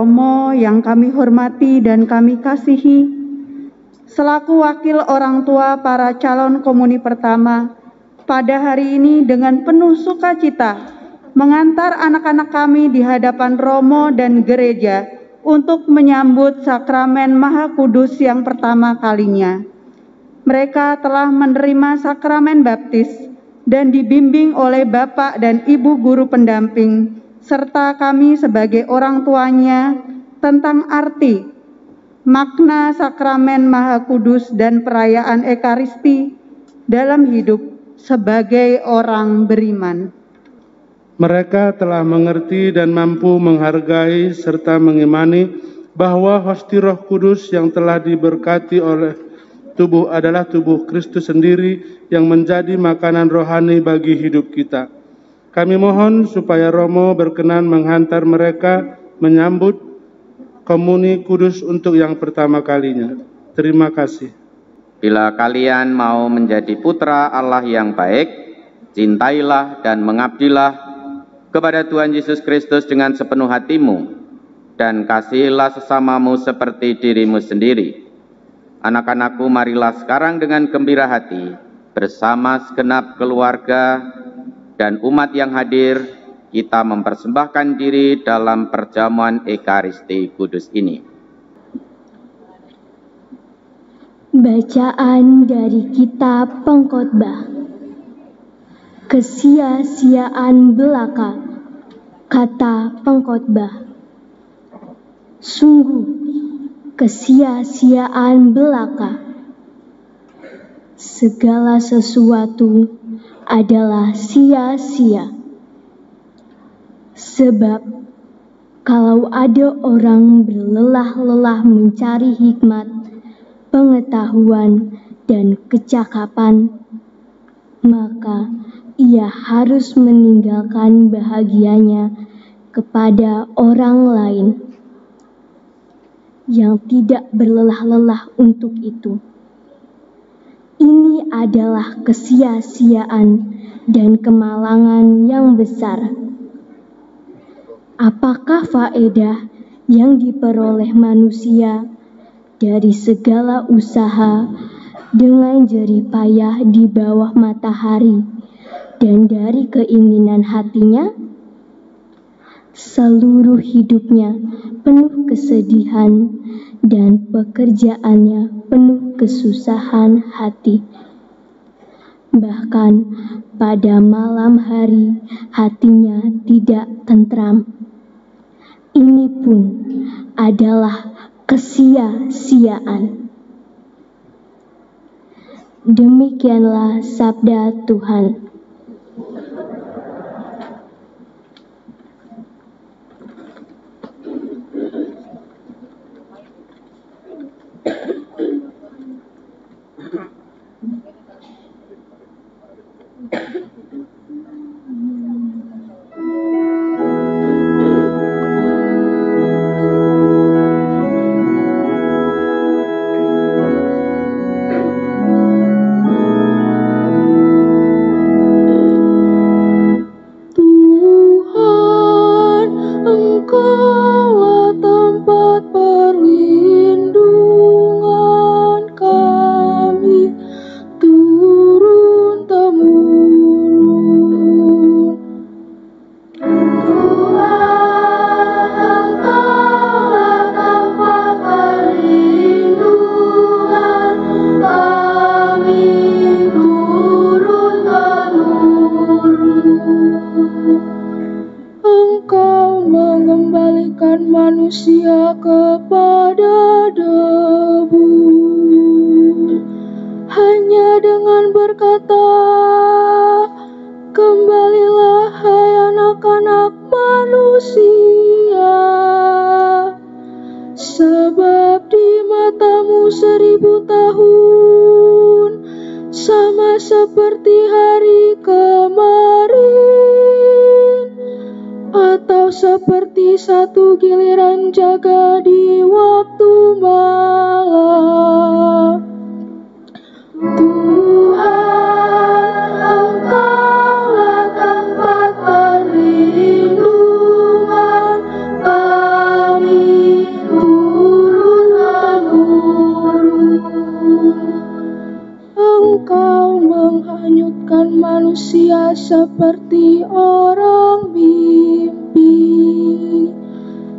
Romo yang kami hormati dan kami kasihi, selaku wakil orang tua para calon komuni pertama, pada hari ini dengan penuh sukacita mengantar anak-anak kami di hadapan Romo dan gereja untuk menyambut sakramen Maha Kudus yang pertama kalinya. Mereka telah menerima sakramen baptis dan dibimbing oleh Bapak dan Ibu guru pendamping, serta kami sebagai orang tuanya tentang arti, makna sakramen Maha Kudus dan perayaan Ekaristi dalam hidup sebagai orang beriman. Mereka telah mengerti dan mampu menghargai serta mengimani bahwa hosti Roh Kudus yang telah diberkati oleh tubuh adalah tubuh Kristus sendiri yang menjadi makanan rohani bagi hidup kita. Kami mohon supaya Romo berkenan menghantar mereka menyambut komuni kudus untuk yang pertama kalinya. Terima kasih. Bila kalian mau menjadi putra Allah yang baik, cintailah dan mengabdilah kepada Tuhan Yesus Kristus dengan sepenuh hatimu, dan kasihilah sesamamu seperti dirimu sendiri. Anak-anakku, marilah sekarang dengan gembira hati, bersama segenap keluarga dan umat yang hadir, kita mempersembahkan diri dalam perjamuan Ekaristi Kudus ini. Bacaan dari Kitab Pengkhotbah. Kesia-siaan belaka, kata pengkhotbah. Sungguh kesia-siaan belaka. Segala sesuatu adalah sia-sia. Sebab kalau ada orang berlelah-lelah mencari hikmat, pengetahuan, dan kecakapan, maka ia harus meninggalkan bahagianya kepada orang lain yang tidak berlelah-lelah untuk itu. Ini adalah kesia-siaan dan kemalangan yang besar. Apakah faedah yang diperoleh manusia dari segala usaha dengan jerih payah di bawah matahari dan dari keinginan hatinya? Seluruh hidupnya penuh kesedihan dan pekerjaannya penuh kesusahan hati. Bahkan pada malam hari hatinya tidak tentram. Ini pun adalah kesia-siaan. Demikianlah sabda Tuhan. manusia kepada debu. Hanya dengan berkata, kembalilah hai anak-anak manusia. Sebab di matamu 1000 tahun sama seperti hari kemarin, atau seperti satu giliran jaga di waktu malam. Tuhan, Engkaulah tempat perlindungan kami. seperti orang mimpi,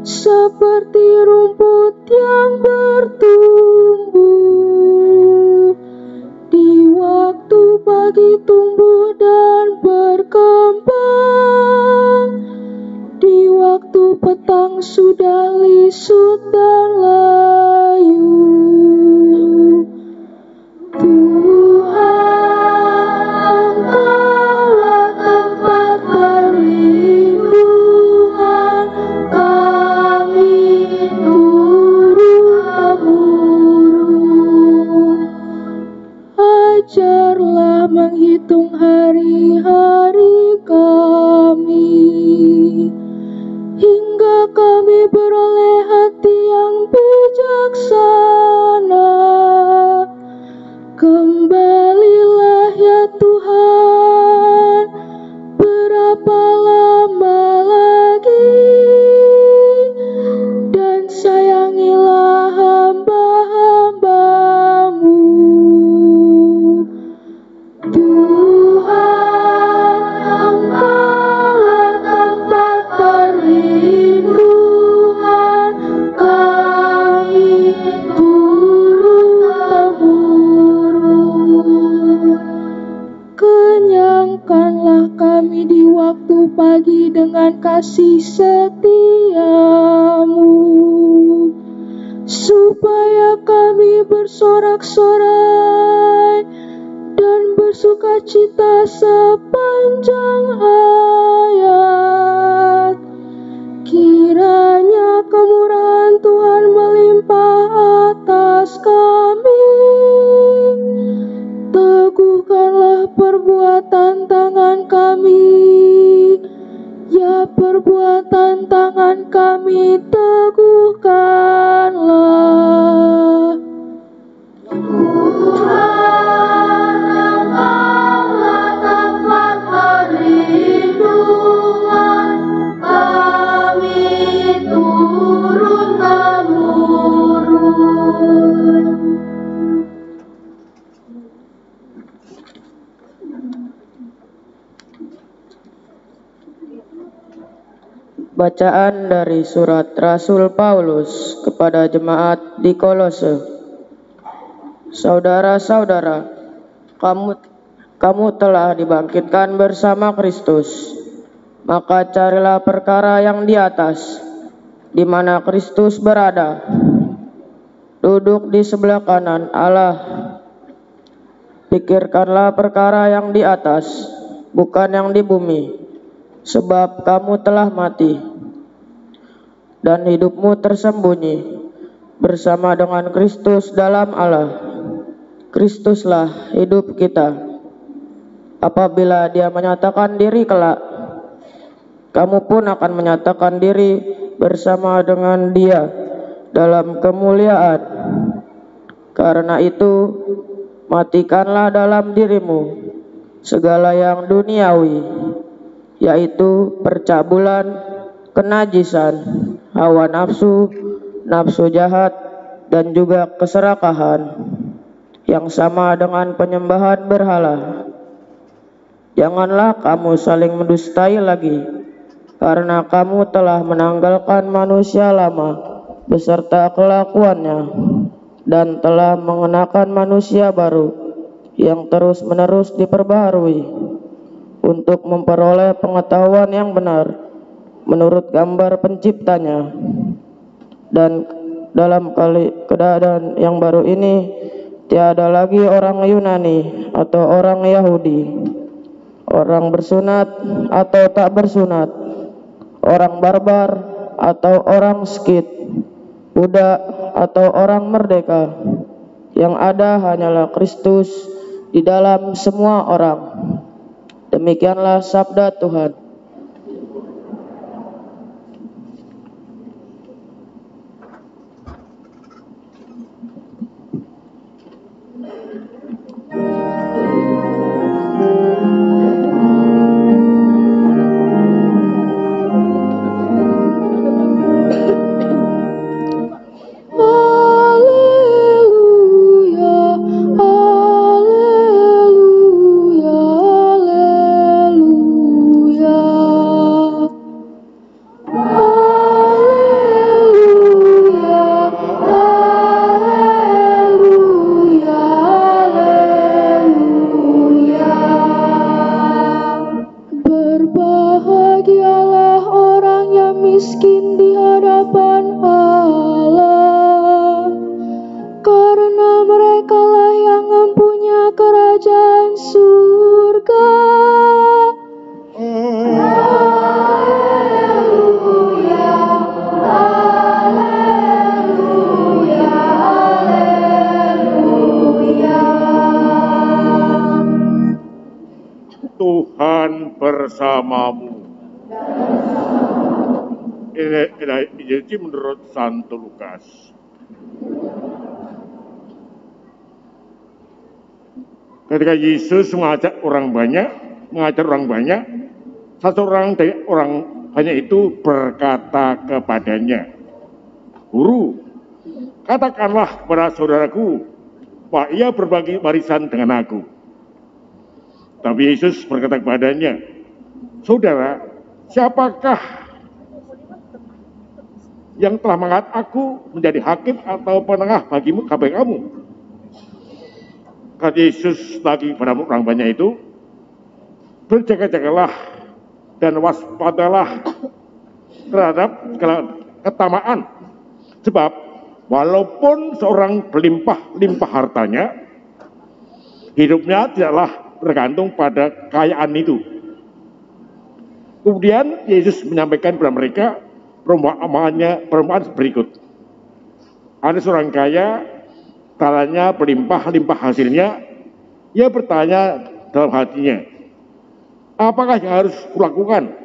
seperti rumput yang bertumbuh. Di waktu pagi tumbuh dan berkembang, di waktu petang sudah lisut dan layu. Tuhan, Engkaulah tempat perlindungan kami turun-temurun. Ajarlah menghitung hari-hari kami, hingga kami beroleh hati yang bijaksana. Kembalilah ya Tuhan, berapa lama lagi? Dan sayangilah hamba-hamba-Mu. Tuhan, Engkaulah tempat perlindungan kami turun-temurun. Kenyangkanlah kami di waktu pagi dengan kasih setia-Mu, supaya kami bersorak-sorai dan bersukacita sepanjang hayat. Kiranya kemurahan Tuhan melimpah atas kami. Teguhkanlah perbuatan tangan kami, ya perbuatan tangan kami teguhkanlah. Tuhan, Engkaulah tempat perlindungan kami turun-temurun. Bacaan dari surat Rasul Paulus kepada jemaat di Kolose. Saudara-saudara, kamu telah dibangkitkan bersama Kristus, maka carilah perkara yang di atas, di mana Kristus berada, duduk di sebelah kanan Allah. Pikirkanlah perkara yang di atas, bukan yang di bumi, sebab kamu telah mati, dan hidupmu tersembunyi bersama dengan Kristus dalam Allah. Kristuslah hidup kita. Apabila Dia menyatakan diri kelak, kamu pun akan menyatakan diri bersama dengan Dia dalam kemuliaan. Karena itu, matikanlah dalam dirimu segala yang duniawi, yaitu percabulan, kenajisan, hawa nafsu, nafsu jahat, dan juga keserakahan, yang sama dengan penyembahan berhala. Janganlah kamu saling mendustai lagi, karena kamu telah menanggalkan manusia lama beserta kelakuannya, dan telah mengenakan manusia baru yang terus-menerus diperbaharui untuk memperoleh pengetahuan yang benar menurut gambar penciptanya. Dan dalam keadaan yang baru ini, tiada lagi orang Yunani atau orang Yahudi, orang bersunat atau tak bersunat, orang barbar atau orang Skit, budak atau orang merdeka. Yang ada hanyalah Kristus di dalam semua orang. Demikianlah sabda Tuhan. Haleluya, haleluya, haleluya. miskin di hadapan Allah, karena merekalah yang mempunyai kerajaan surga. Haleluya, haleluya, haleluya. Tuhan bersamamu. Inilah Injil menurut Santo Lukas. Ketika Yesus mengajar orang banyak, satu orang dari orang banyak itu berkata kepadanya, "Guru, katakanlah kepada saudaraku, bahwa ia berbagi warisan dengan aku." Tapi Yesus berkata kepadanya, "Saudara, siapakah yang telah mengangkat aku menjadi hakim atau penengah bagimu, kamu?" Kata Yesus lagi pada orang banyak itu, "Berjaga-jagalah dan waspadalah terhadap segala ketamaan, sebab walaupun seorang berlimpah-limpah hartanya, hidupnya tidaklah tergantung pada kekayaan itu." Kemudian Yesus menyampaikan kepada mereka perumpamaan berikut. Ada seorang kaya, tanahnya berlimpah-limpah hasilnya. Ia bertanya dalam hatinya, "Apakah yang harus kulakukan?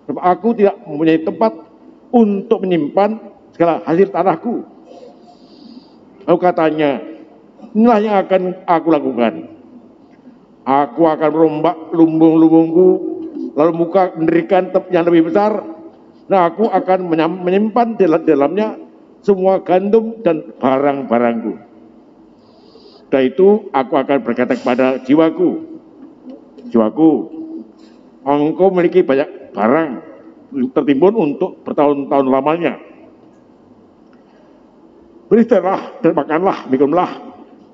Sebab aku tidak mempunyai tempat untuk menyimpan segala hasil tanahku." Lalu katanya, "Inilah yang akan aku lakukan. Aku akan merombak lumbung-lumbungku, lalu mendirikan tempat yang lebih besar. Nah, aku akan menyimpan di dalamnya semua gandum dan barang-barangku. Setelah itu aku akan berkata kepada jiwaku, 'Jiwaku, engkau memiliki banyak barang tertimbun untuk bertahun-tahun lamanya. Beristirahatlah dan makanlah, minumlah,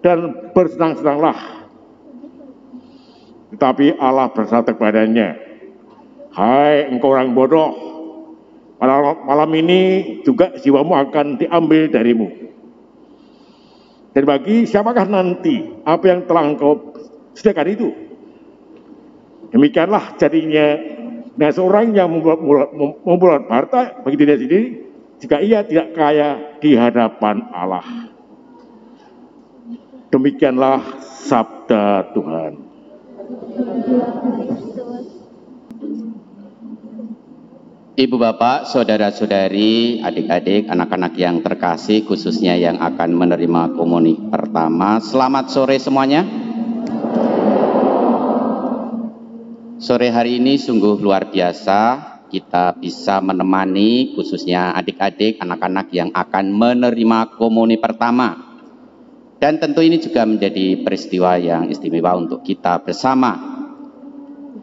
dan bersenang-senanglah.' Tetapi Allah berkata kepadanya, 'Hai engkau orang bodoh, malam ini juga jiwamu akan diambil darimu. Dan bagi siapakah nanti apa yang telah engkau sediakan itu?' Demikianlah jadinya dengan seorang yang membuat harta bagi dirinya sendiri, jika ia tidak kaya di hadapan Allah." Demikianlah sabda Tuhan. Ibu bapak, saudara-saudari, adik-adik, anak-anak yang terkasih, khususnya yang akan menerima komuni pertama, selamat sore semuanya. Sore hari ini sungguh luar biasa, kita bisa menemani khususnya adik-adik, anak-anak yang akan menerima komuni pertama. Dan tentu ini juga menjadi peristiwa yang istimewa untuk kita bersama.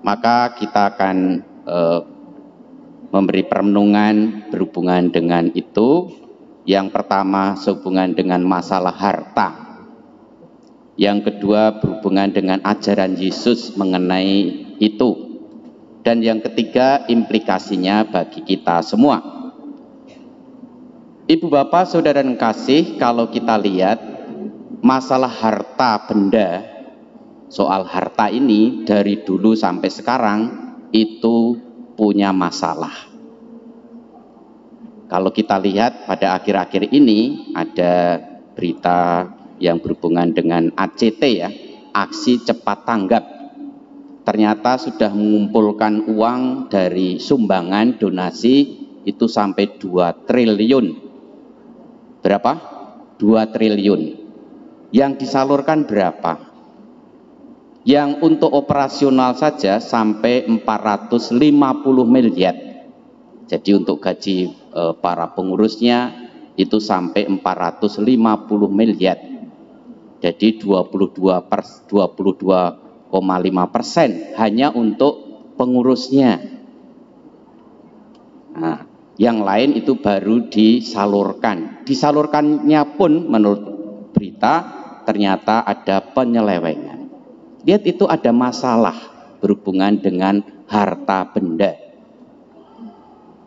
Maka kita akan memberi perenungan berhubungan dengan itu. Yang pertama sehubungan dengan masalah harta. Yang kedua berhubungan dengan ajaran Yesus mengenai itu. Dan yang ketiga implikasinya bagi kita semua. Ibu bapak saudara yang kasih, kalau kita lihat masalah harta benda, soal harta ini dari dulu sampai sekarang itu punya masalah. Kalau kita lihat pada akhir-akhir ini ada berita yang berhubungan dengan ACT ya, aksi cepat tanggap. Ternyata sudah mengumpulkan uang dari sumbangan donasi itu sampai 2 triliun. Berapa? 2 triliun. Yang disalurkan berapa? Yang untuk operasional saja sampai 450 miliar. Jadi untuk gaji para pengurusnya itu sampai 450 miliar. Jadi 22,5% hanya untuk pengurusnya. Nah, yang lain itu baru disalurkan. Disalurkannya pun menurut berita ternyata ada penyelewengan. Lihat itu ada masalah berhubungan dengan harta benda.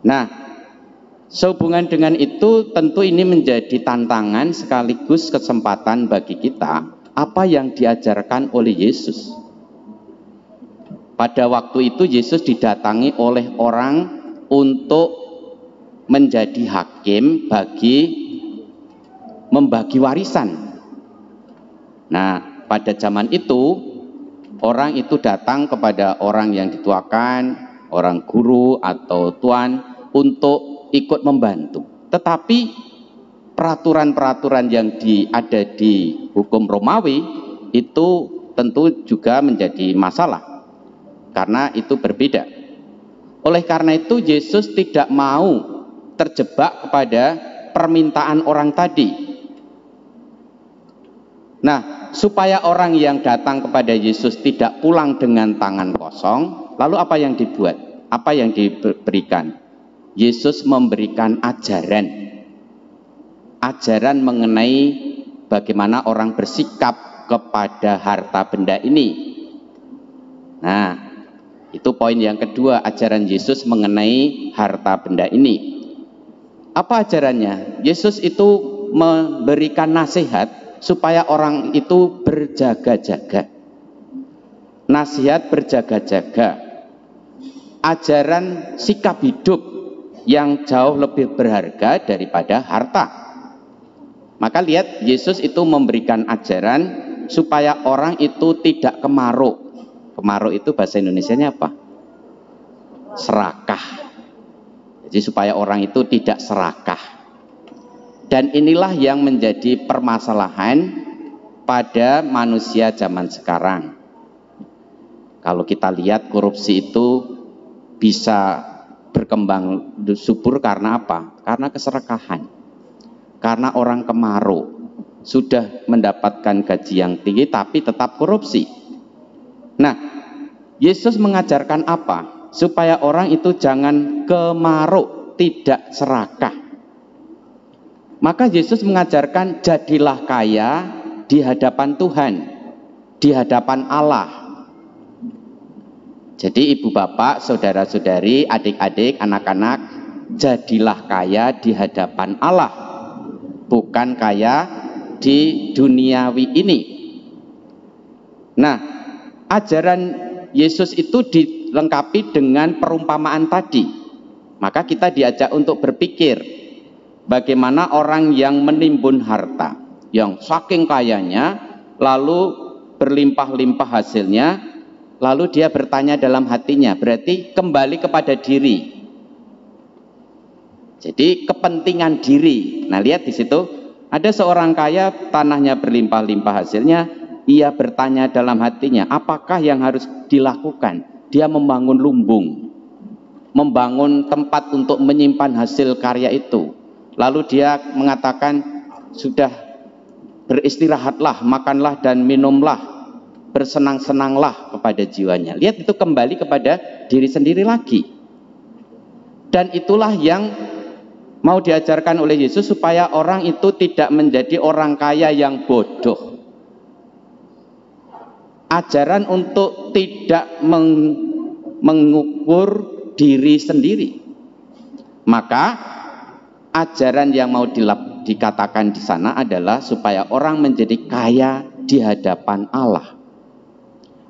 Nah, Sehubungan dengan itu, tentu ini menjadi tantangan sekaligus kesempatan bagi kita, apa yang diajarkan oleh Yesus. Pada waktu itu Yesus didatangi oleh orang untuk menjadi hakim bagi membagi warisan. Nah, pada zaman itu orang itu datang kepada orang yang dituakan, orang guru atau tuan untuk ikut membantu. Tetapi peraturan-peraturan yang ada di hukum Romawi itu tentu juga menjadi masalah karena itu berbeda. Oleh karena itu Yesus tidak mau terjebak kepada permintaan orang tadi. Nah, supaya orang yang datang kepada Yesus tidak pulang dengan tangan kosong, lalu apa yang dibuat? Apa yang diberikan? Yesus memberikan ajaran mengenai bagaimana orang bersikap kepada harta benda ini. Nah, itu poin yang kedua, ajaran Yesus mengenai harta benda ini. Apa ajarannya? Yesus itu memberikan nasihat supaya orang itu berjaga-jaga. Nasihat berjaga-jaga. Ajaran sikap hidup yang jauh lebih berharga daripada harta. Maka lihat, Yesus itu memberikan ajaran supaya orang itu tidak kemaruk. Kemaruk itu bahasa Indonesianya apa? Serakah. Jadi supaya orang itu tidak serakah. Dan inilah yang menjadi permasalahan pada manusia zaman sekarang. Kalau kita lihat, korupsi itu bisa berkembang subur karena apa? Karena keserakahan. Karena orang kemaruk, sudah mendapatkan gaji yang tinggi tapi tetap korupsi. Nah, Yesus mengajarkan apa? Supaya orang itu jangan kemaruk, tidak serakah. Maka Yesus mengajarkan jadilah kaya di hadapan Tuhan, di hadapan Allah. Jadi ibu bapak, saudara-saudari, adik-adik, anak-anak, jadilah kaya di hadapan Allah, bukan kaya di duniawi ini. Nah, ajaran Yesus itu dilengkapi dengan perumpamaan tadi. Maka kita diajak untuk berpikir bagaimana orang yang menimbun harta, yang saking kayanya, lalu berlimpah-limpah hasilnya, lalu dia bertanya dalam hatinya, berarti kembali kepada diri. Jadi kepentingan diri. Nah, lihat di situ, ada seorang kaya, tanahnya berlimpah-limpah hasilnya, ia bertanya dalam hatinya, apakah yang harus dilakukan? Dia membangun lumbung, membangun tempat untuk menyimpan hasil karya itu. Lalu dia mengatakan, sudah beristirahatlah, makanlah dan minumlah, bersenang-senanglah kepada jiwanya. Lihat, itu kembali kepada diri sendiri lagi. Dan itulah yang mau diajarkan oleh Yesus supaya orang itu tidak menjadi orang kaya yang bodoh. Ajaran untuk tidak mengukur diri sendiri. Maka ajaran yang mau dikatakan di sana adalah supaya orang menjadi kaya di hadapan Allah.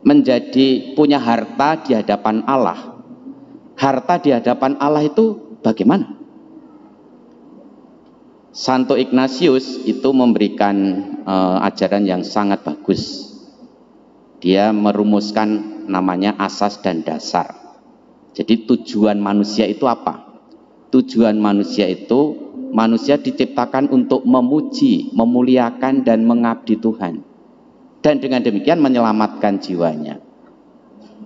Menjadi punya harta di hadapan Allah. Harta di hadapan Allah itu bagaimana? Santo Ignatius itu memberikan ajaran yang sangat bagus. Dia merumuskan namanya asas dan dasar. Jadi tujuan manusia itu apa? Tujuan manusia itu, manusia diciptakan untuk memuji, memuliakan dan mengabdi Tuhan. Dan dengan demikian menyelamatkan jiwanya.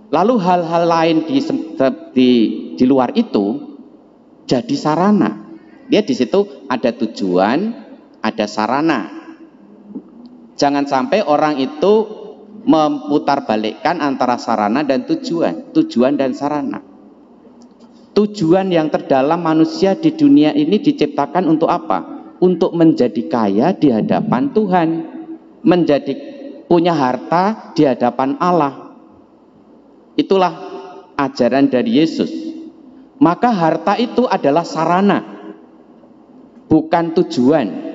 Lalu hal-hal lain di luar itu jadi sarana. Lihat di situ ada tujuan, ada sarana. Jangan sampai orang itu memutarbalikkan antara sarana dan tujuan dan sarana. Tujuan yang terdalam manusia di dunia ini diciptakan untuk apa? Untuk menjadi kaya di hadapan Tuhan, menjadi punya harta di hadapan Allah. Itulah ajaran dari Yesus. Maka harta itu adalah sarana. bukan tujuan.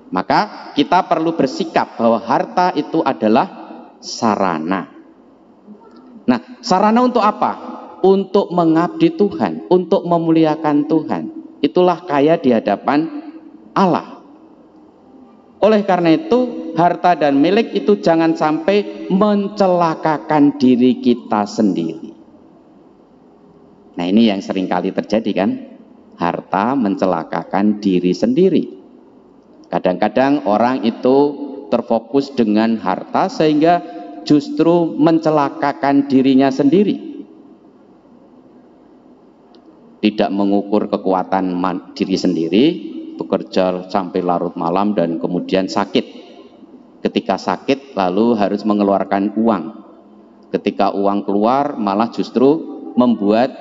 Maka kita perlu bersikap bahwa harta itu adalah sarana. Nah, sarana untuk apa? Untuk mengabdi Tuhan, untuk memuliakan Tuhan. Itulah kaya di hadapan Allah. Oleh karena itu, harta dan milik itu jangan sampai mencelakakan diri kita sendiri. Nah, ini yang seringkali terjadi kan? Harta mencelakakan diri sendiri. Kadang-kadang orang itu terfokus dengan harta sehingga justru mencelakakan dirinya sendiri. Tidak mengukur kekuatan diri sendiri, bekerja sampai larut malam dan kemudian sakit. Ketika sakit lalu harus mengeluarkan uang. Ketika uang keluar malah justru membuat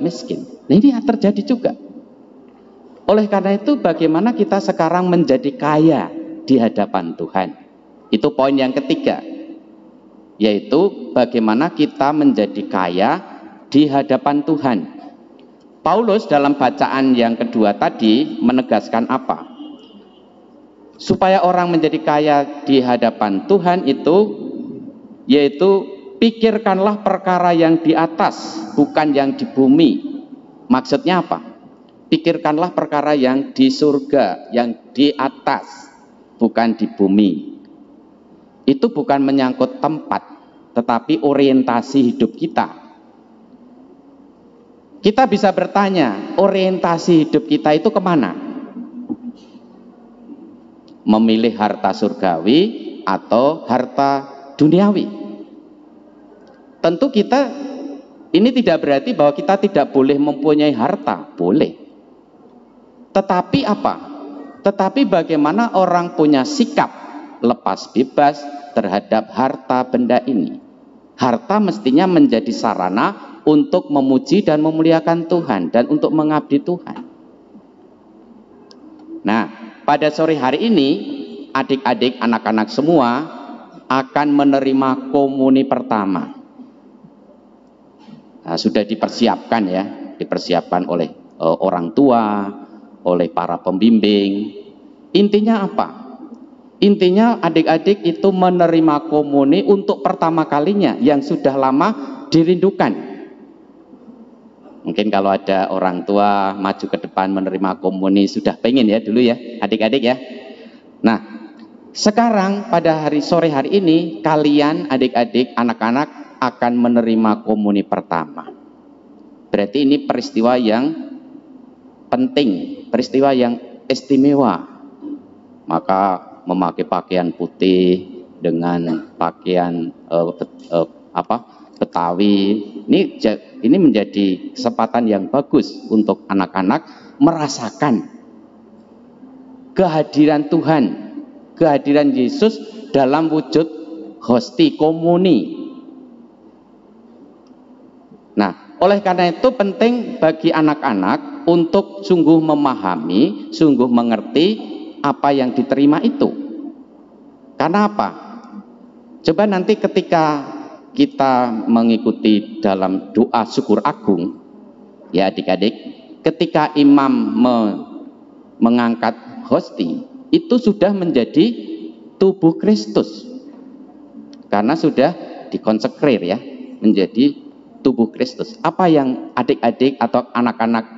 miskin. Nah, ini terjadi juga. Oleh karena itu bagaimana kita sekarang menjadi kaya di hadapan Tuhan? Itu poin yang ketiga, yaitu bagaimana kita menjadi kaya di hadapan Tuhan. Paulus dalam bacaan yang kedua tadi menegaskan apa? Supaya orang menjadi kaya di hadapan Tuhan itu, yaitu pikirkanlah perkara yang di atas, bukan yang di bumi. Maksudnya apa? Pikirkanlah perkara yang di surga, yang di atas, bukan di bumi. Itu bukan menyangkut tempat, tetapi orientasi hidup kita. Kita bisa bertanya, orientasi hidup kita itu kemana? Memilih harta surgawi atau harta duniawi? Tentu kita, ini tidak berarti bahwa kita tidak boleh mempunyai harta, boleh. Tetapi apa? Tetapi bagaimana orang punya sikap lepas bebas terhadap harta benda ini? Harta mestinya menjadi sarana untuk memuji dan memuliakan Tuhan dan untuk mengabdi Tuhan. Nah, pada sore hari ini adik-adik, anak-anak semua akan menerima komuni pertama. Nah, sudah dipersiapkan ya, dipersiapkan oleh orang tua, oleh para pembimbing. Intinya apa? Intinya adik-adik itu menerima komuni untuk pertama kalinya yang sudah lama dirindukan. Mungkin kalau ada orang tua maju ke depan menerima komuni, sudah pengen ya dulu ya adik-adik ya. Nah, sekarang pada sore hari ini kalian adik-adik, anak-anak akan menerima komuni pertama. Berarti ini peristiwa yang penting, peristiwa yang istimewa. Maka memakai pakaian putih dengan pakaian Betawi, ini menjadi kesempatan yang bagus untuk anak-anak merasakan kehadiran Tuhan, kehadiran Yesus dalam wujud hosti komuni. Nah, oleh karena itu penting bagi anak-anak untuk sungguh memahami, sungguh mengerti apa yang diterima itu. Karena apa? Coba nanti ketika kita mengikuti dalam doa syukur agung, ya adik-adik, ketika imam mengangkat hosti, itu sudah menjadi tubuh Kristus. Karena sudah dikonsekrir ya, menjadi tubuh Kristus. Apa yang adik-adik atau anak-anak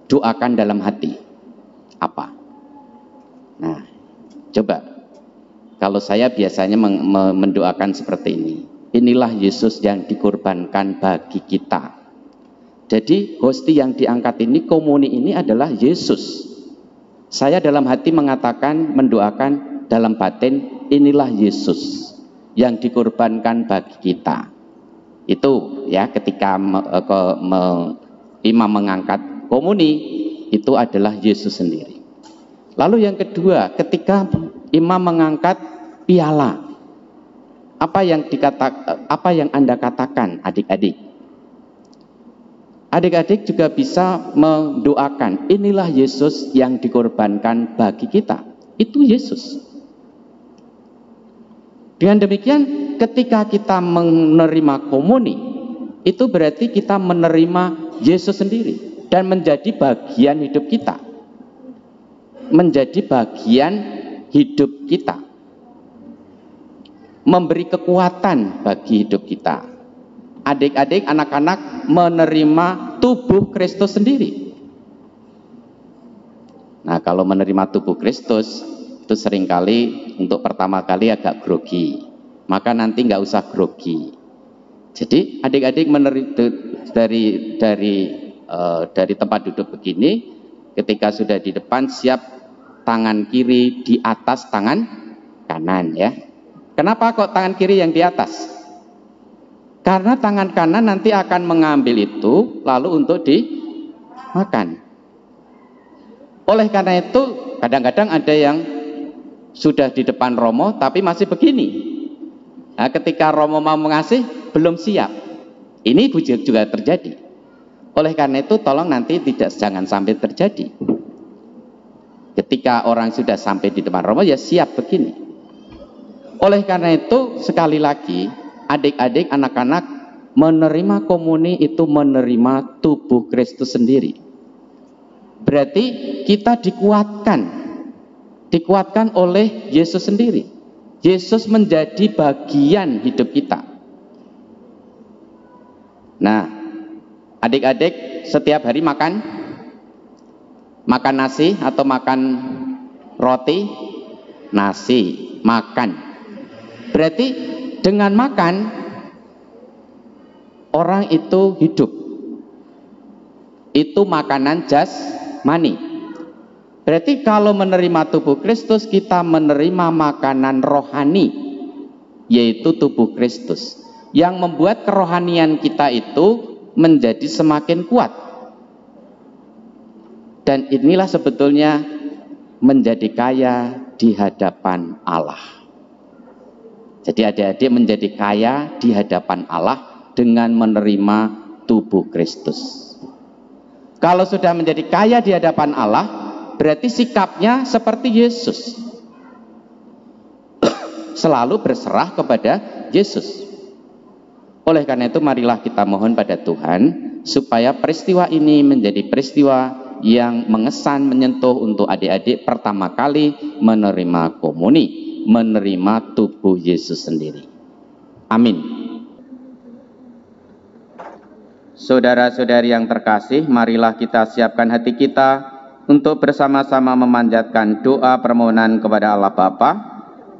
doakan dalam hati? Apa? Nah, coba. Kalau saya biasanya mendoakan seperti ini. Inilah Yesus yang dikorbankan bagi kita. Jadi hosti yang diangkat ini, komuni ini adalah Yesus. Saya dalam hati mengatakan, mendoakan dalam batin, inilah Yesus yang dikorbankan bagi kita. Itu ya ketika imam mengangkat komuni, itu adalah Yesus sendiri. Lalu yang kedua, ketika imam mengangkat piala, apa yang Anda katakan adik-adik? Adik-adik juga bisa mendoakan, inilah Yesus yang dikorbankan bagi kita. Itu Yesus. Dengan demikian, ketika kita menerima komuni, itu berarti kita menerima Yesus sendiri. dan menjadi bagian hidup kita. Menjadi bagian hidup kita. Memberi kekuatan bagi hidup kita. Adik-adik, anak-anak menerima tubuh Kristus sendiri. Nah, kalau menerima tubuh Kristus itu seringkali untuk pertama kali agak grogi. Maka nanti nggak usah grogi. Jadi adik-adik dari tempat duduk begini, ketika sudah di depan siap tangan kiri di atas tangan kanan ya. Kenapa kok tangan kiri yang di atas? Karena tangan kanan nanti akan mengambil itu lalu untuk dimakan. Oleh karena itu kadang-kadang ada yang sudah di depan Romo tapi masih begini. Nah, ketika Romo mau mengasih belum siap. Ini juga terjadi. Oleh karena itu tolong nanti jangan sampai terjadi. Ketika orang sudah sampai di depan Romo ya siap begini. Oleh karena itu sekali lagi adik-adik, anak-anak menerima komuni itu menerima tubuh Kristus sendiri. Berarti kita dikuatkan oleh Yesus sendiri. Yesus menjadi bagian hidup kita. Nah, adik-adik setiap hari makan nasi atau makan roti? Nasi, makan. Berarti dengan makan orang itu hidup. Itu makanan jasmani. Berarti kalau menerima tubuh Kristus kita menerima makanan rohani, yaitu tubuh Kristus, yang membuat kerohanian kita itu menjadi semakin kuat. Dan inilah sebetulnya menjadi kaya di hadapan Allah. Jadi adik-adik menjadi kaya di hadapan Allah dengan menerima tubuh Kristus. Kalau sudah menjadi kaya di hadapan Allah, berarti sikapnya seperti Yesus. Selalu berserah kepada Yesus. Oleh karena itu marilah kita mohon pada Tuhan supaya peristiwa ini menjadi peristiwa yang mengesan, menyentuh untuk adik-adik pertama kali menerima komuni, menerima tubuh Yesus sendiri. Amin. Saudara-saudari yang terkasih, marilah kita siapkan hati kita untuk bersama-sama memanjatkan doa permohonan kepada Allah Bapa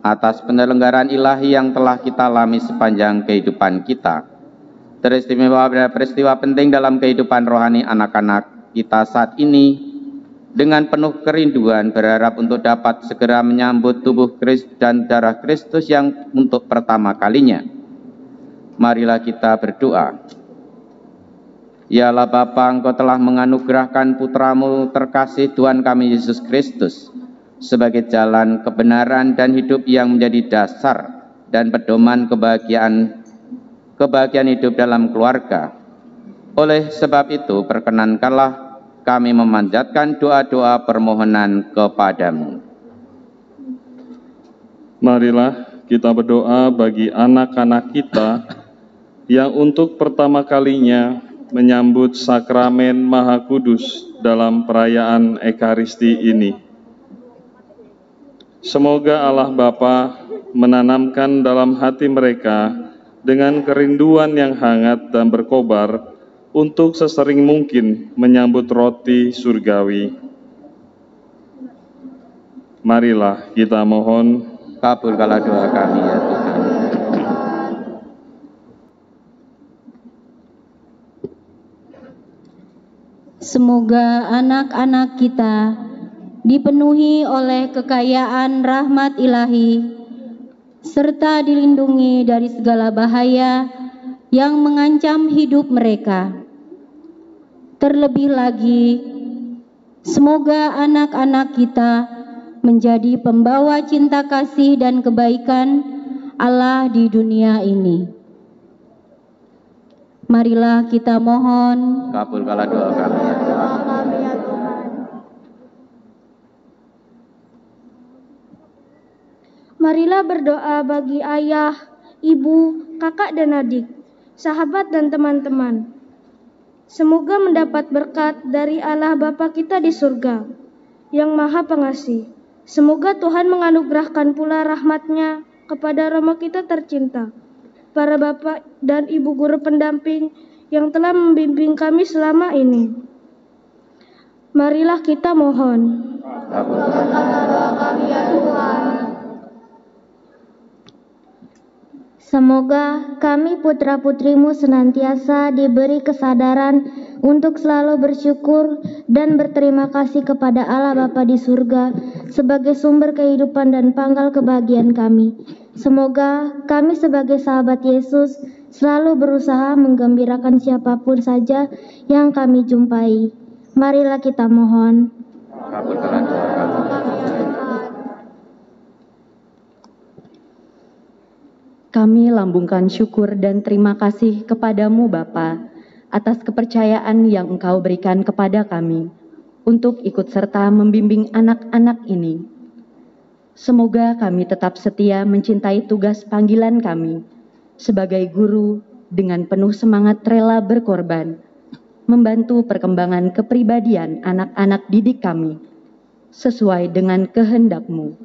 atas penyelenggaraan ilahi yang telah kita alami sepanjang kehidupan kita. Teristimewa pada peristiwa penting dalam kehidupan rohani anak-anak kita saat ini, dengan penuh kerinduan berharap untuk dapat segera menyambut tubuh Kristus dan darah Kristus yang untuk pertama kalinya. Marilah kita berdoa. Ya Allah Bapa, Engkau telah menganugerahkan putra-Mu terkasih Tuhan kami Yesus Kristus sebagai jalan kebenaran dan hidup yang menjadi dasar dan pedoman kebahagiaan hidup dalam keluarga. Oleh sebab itu, perkenankanlah kami memanjatkan doa-doa permohonan kepadamu. Marilah kita berdoa bagi anak-anak kita yang untuk pertama kalinya menyambut sakramen Maha Kudus dalam perayaan Ekaristi ini. Semoga Allah Bapa menanamkan dalam hati mereka dengan kerinduan yang hangat dan berkobar untuk sesering mungkin menyambut roti surgawi. Marilah kita mohon, kabulkanlah doa kami ya Tuhan. Semoga anak-anak kita dipenuhi oleh kekayaan rahmat ilahi, serta dilindungi dari segala bahaya yang mengancam hidup mereka. Terlebih lagi, semoga anak-anak kita menjadi pembawa cinta kasih dan kebaikan Allah di dunia ini. Marilah kita mohon, kabulkanlah doa kami ya Tuhan. Marilah berdoa bagi ayah, ibu, kakak dan adik, sahabat dan teman-teman, Semoga mendapat berkat dari Allah Bapa kita di surga, yang Maha Pengasih. Semoga Tuhan menganugerahkan pula rahmat-Nya kepada Romo kita tercinta, para Bapak dan Ibu guru pendamping yang telah membimbing kami selama ini. Marilah kita mohon. Kabulkanlah doa kami ya Tuhan. Semoga kami putra-putrimu senantiasa diberi kesadaran untuk selalu bersyukur dan berterima kasih kepada Allah Bapa di surga sebagai sumber kehidupan dan pangkal kebahagiaan kami. Semoga kami sebagai sahabat Yesus selalu berusaha menggembirakan siapapun saja yang kami jumpai. Marilah kita mohon. Kabulkanlah doa kami. Kami lambungkan syukur dan terima kasih kepadamu Bapa atas kepercayaan yang Engkau berikan kepada kami untuk ikut serta membimbing anak-anak ini. Semoga kami tetap setia mencintai tugas panggilan kami sebagai guru dengan penuh semangat rela berkorban, membantu perkembangan kepribadian anak-anak didik kami sesuai dengan kehendak-Mu.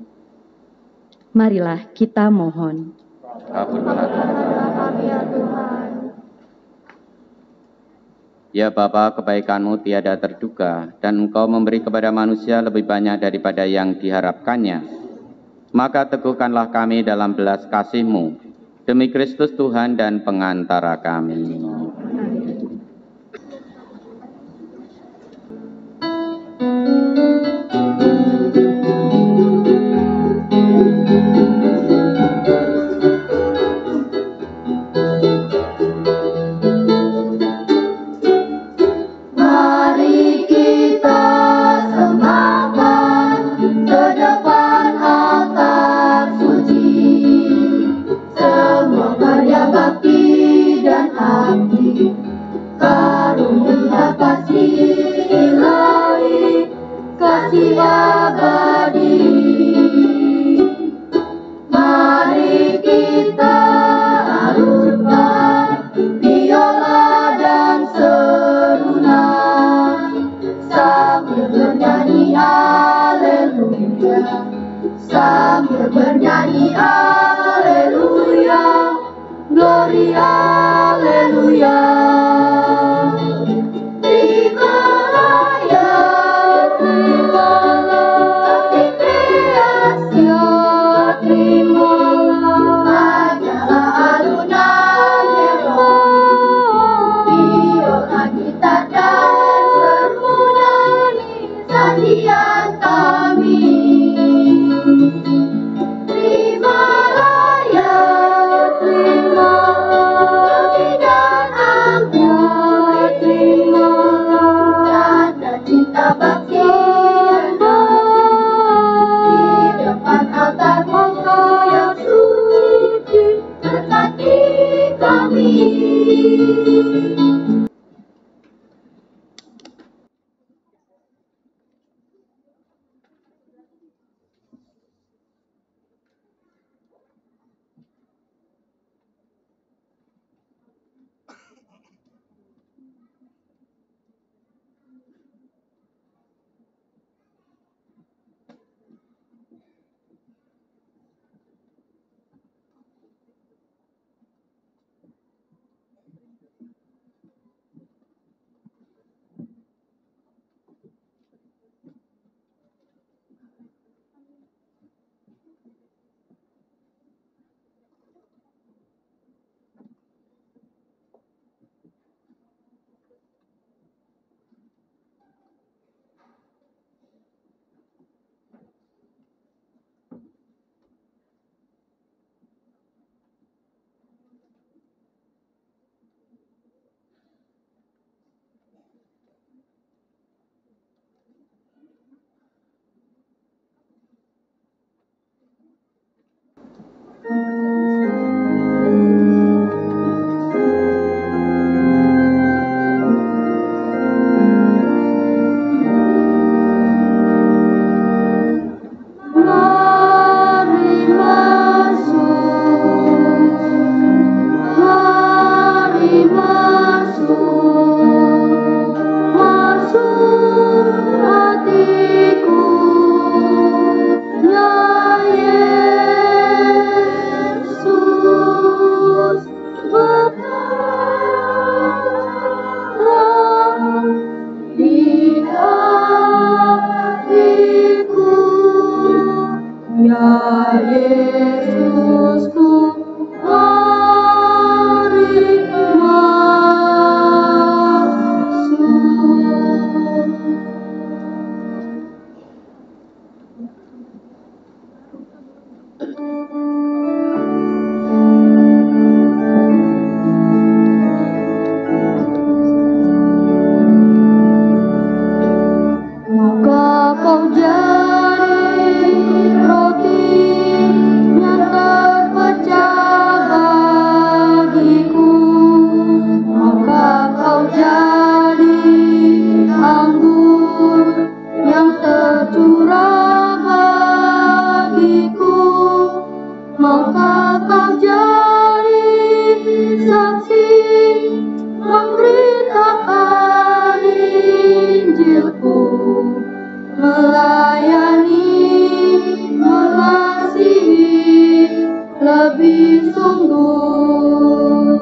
Marilah kita mohon. Ya Bapa, kebaikan-Mu tiada terduga, dan Engkau memberi kepada manusia lebih banyak daripada yang diharapkannya. Maka teguhkanlah kami dalam belas kasih-Mu, demi Kristus Tuhan dan pengantara kami. Bakti dan abdi melayani, mengasihi lebih sungguh.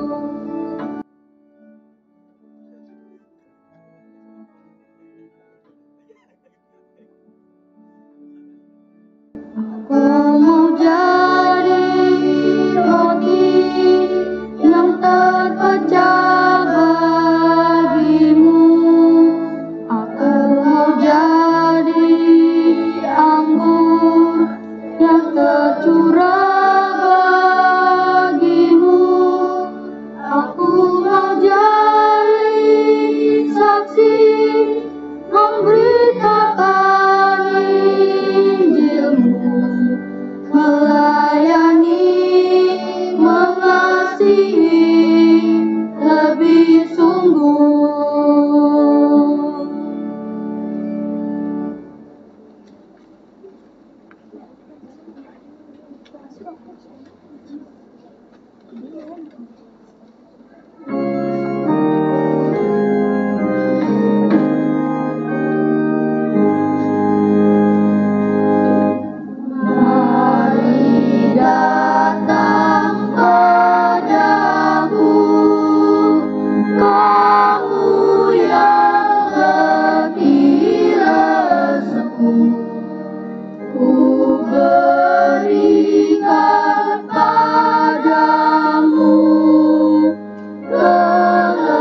Aku mau jadi roti yang terpecah bagimu. Aku mau jadi anggur yang tercurah bagimu. Aku mau jadi saksi memberitakan Injilmu, melayani, mengasihi lebih sungguh. Mari datang padaku, kamu yang letih lesu. Ku berikan padamu kelegaan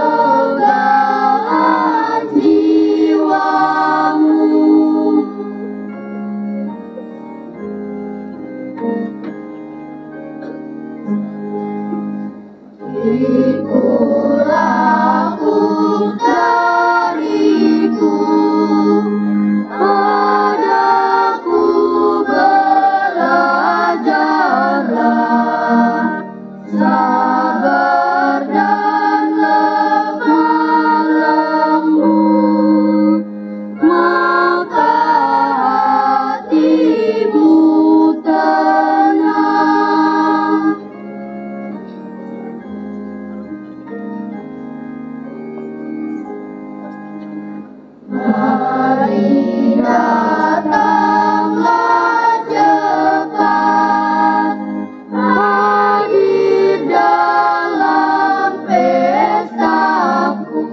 jiwamu. Ikulah dariku, padaku belajarlah, sabar dan lemah lembut, maka hatimu tenang. Mari datanglah cepat, hadir dalam pestaku.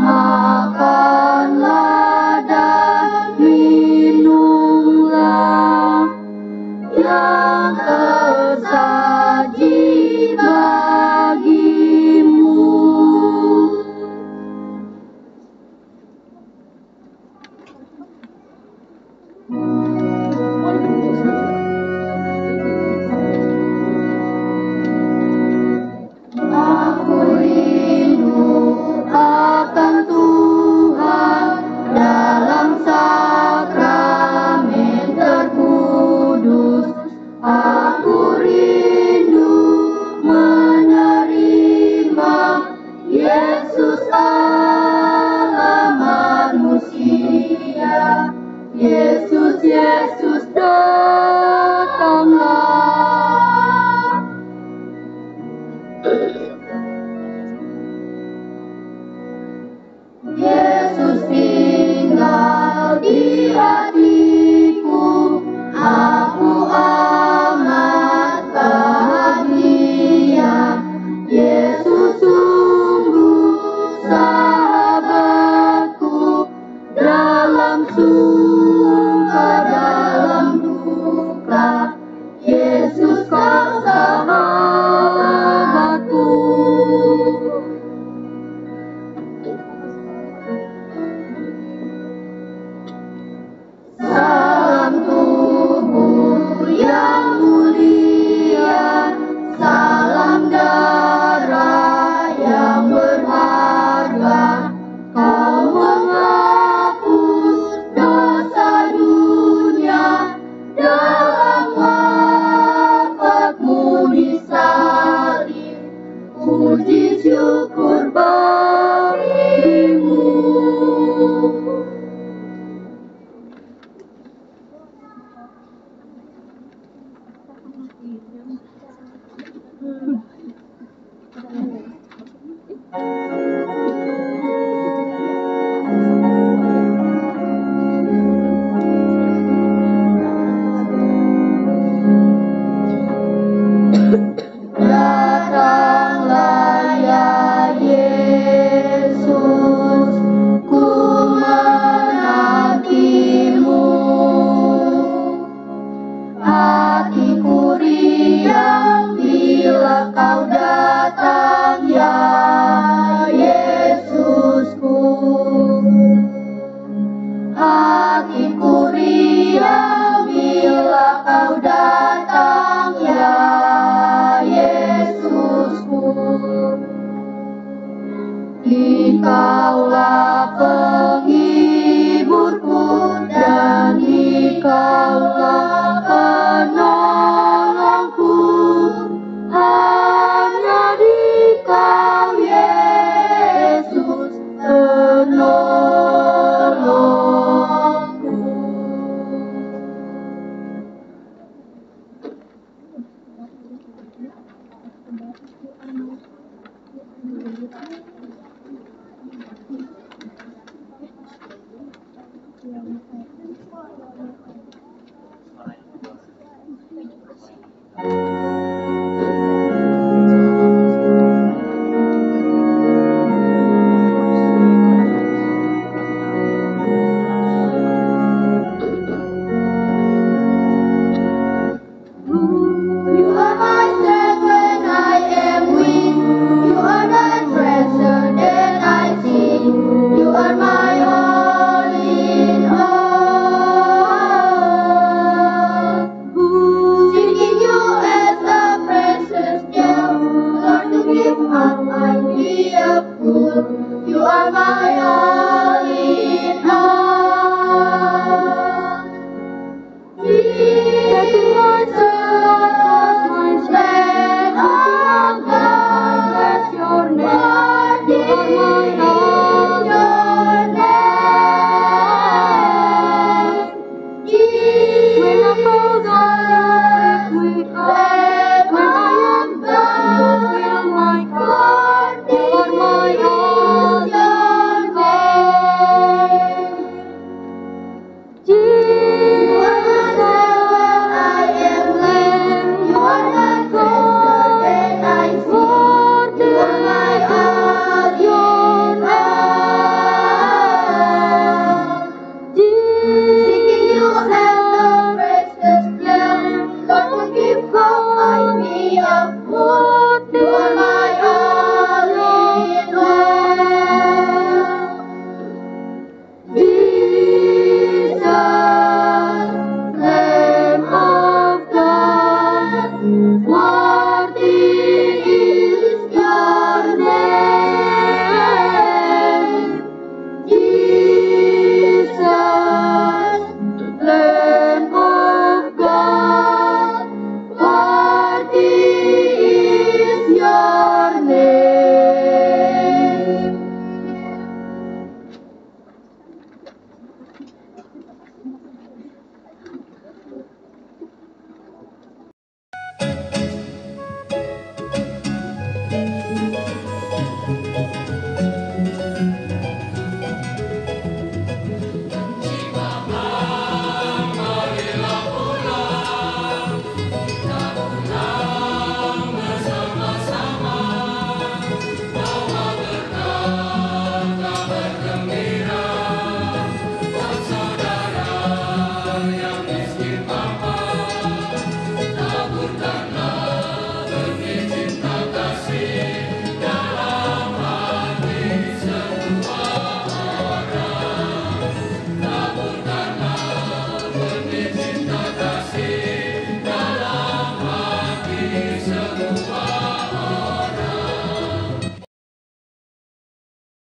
Makanlah dan minumlah yang tersaji bagimu. Aku rindu akan Tuhan dalam sakramen terkudus. Aku rindu menerima Yesus Allah manusia. Yesus, Yesus datanglah. Yesus tinggal di hatiku, aku amat bahagia. Yesus sungguh sahabatku, dalam suka dalam duka. Yesus kau sahabatku. Salam tubuh yang mulia, salam darah yang berharga. Kau menghapus dosa Engkaulah penghiburku dan Engkaulah penolongku. Hanya Dikau Yesus penolongku. You are my strength when I am weak. You are the treasure that I seek. You are my all in all. Seeking you as a precious gem, Lord, to give up I be a fool. You are my all.